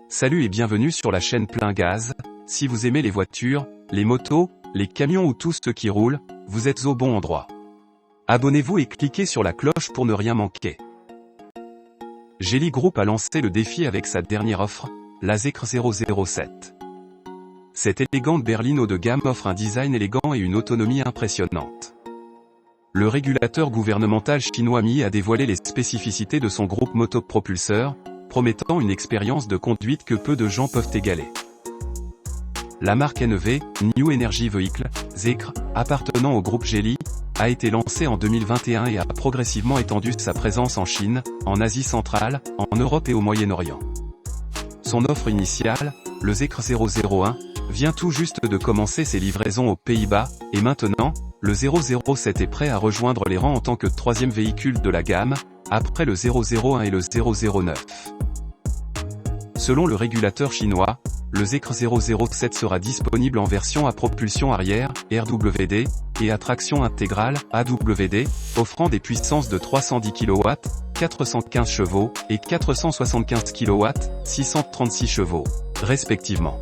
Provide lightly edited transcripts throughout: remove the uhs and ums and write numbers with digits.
Salut et bienvenue sur la chaîne Plein Gaz. Si vous aimez les voitures, les motos, les camions ou tout ce qui roule, vous êtes au bon endroit. Abonnez-vous et cliquez sur la cloche pour ne rien manquer. Geely Group a lancé le défi avec sa dernière offre, la Zeekr 007. Cette élégante berline haut de gamme offre un design élégant et une autonomie impressionnante. Le régulateur gouvernemental chinois MII a dévoilé les spécificités de son groupe motopropulseur, promettant une expérience de conduite que peu de gens peuvent égaler. La marque NEV, New Energy Vehicle, Zeekr, appartenant au groupe Geely, a été lancée en 2021 et a progressivement étendu sa présence en Chine, en Asie centrale, en Europe et au Moyen-Orient. Son offre initiale, le Zeekr 001, vient tout juste de commencer ses livraisons aux Pays-Bas, et maintenant, le 007 est prêt à rejoindre les rangs en tant que troisième véhicule de la gamme, après le 001 et le 009. Selon le régulateur chinois, le Zeekr 007 sera disponible en version à propulsion arrière, RWD, et à traction intégrale, AWD, offrant des puissances de 310 kW, 415 chevaux, et 475 kW, 636 chevaux, respectivement.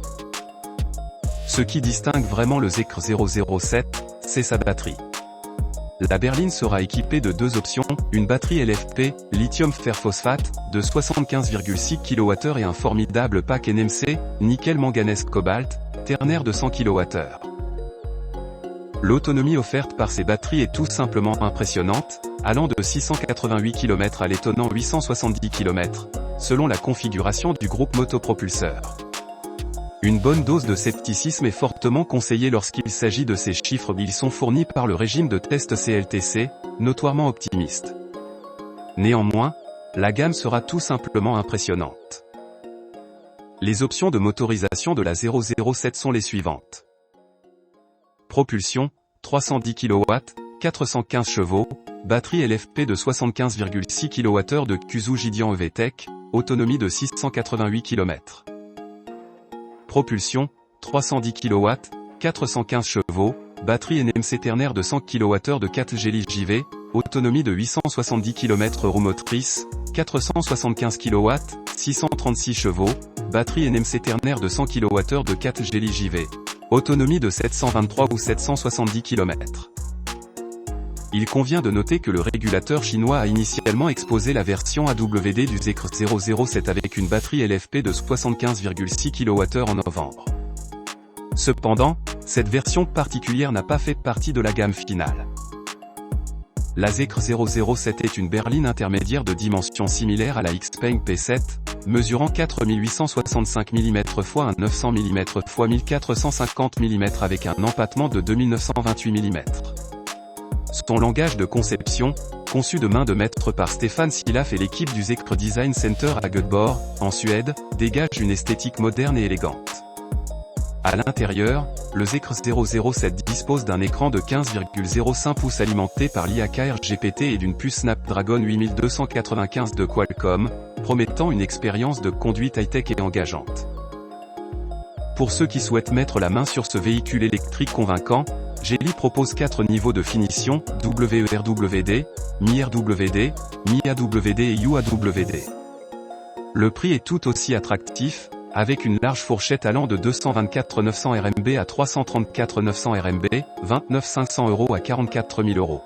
Ce qui distingue vraiment le Zeekr 007, c'est sa batterie. La berline sera équipée de deux options, une batterie LFP, lithium fer phosphate, de 75,6 kWh et un formidable pack NMC, nickel manganèse cobalt, ternaire de 100 kWh. L'autonomie offerte par ces batteries est tout simplement impressionnante, allant de 688 km à l'étonnant 870 km, selon la configuration du groupe motopropulseur. Une bonne dose de scepticisme est fortement conseillée lorsqu'il s'agit de ces chiffres. Ils sont fournis par le régime de test CLTC, notoirement optimiste. Néanmoins, la gamme sera tout simplement impressionnante. Les options de motorisation de la 007 sont les suivantes. Propulsion, 310 kW, 415 chevaux, batterie LFP de 75,6 kWh de Cusu Jidian EVTEC, autonomie de 688 km. Propulsion, 310 kW, 415 chevaux, batterie NMC ternaire de 100 kWh de 4 Geely JV, autonomie de 870 km roue motrice, 475 kW, 636 chevaux, batterie NMC ternaire de 100 kWh de 4 Geely JV, autonomie de 723 ou 770 km. Il convient de noter que le régulateur chinois a initialement exposé la version AWD du Zeekr 007 avec une batterie LFP de 75,6 kWh en novembre. Cependant, cette version particulière n'a pas fait partie de la gamme finale. La Zeekr 007 est une berline intermédiaire de dimension similaire à la Xpeng P7, mesurant 4865 mm x 900 mm x 1450 mm avec un empattement de 2928 mm. Son langage de conception, conçu de main de maître par Stefan Silaf et l'équipe du Zeekr Design Center à Göteborg, en Suède, dégage une esthétique moderne et élégante. À l'intérieur, le Zeekr 007 dispose d'un écran de 15,05 pouces alimenté par l'IA-Car GPT et d'une puce Snapdragon 8295 de Qualcomm, promettant une expérience de conduite high-tech et engageante. Pour ceux qui souhaitent mettre la main sur ce véhicule électrique convaincant, Geely propose 4 niveaux de finition, WERWD, MI-RWD, MI-AWD et UAWD. Le prix est tout aussi attractif, avec une large fourchette allant de 224 900 RMB à 334 900 RMB, 29 500 € à 44 000 €.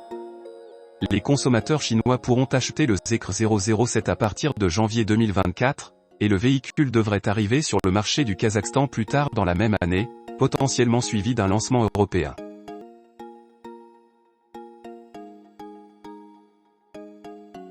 Les consommateurs chinois pourront acheter le Zeekr 007 à partir de janvier 2024, et le véhicule devrait arriver sur le marché du Kazakhstan plus tard dans la même année, potentiellement suivi d'un lancement européen.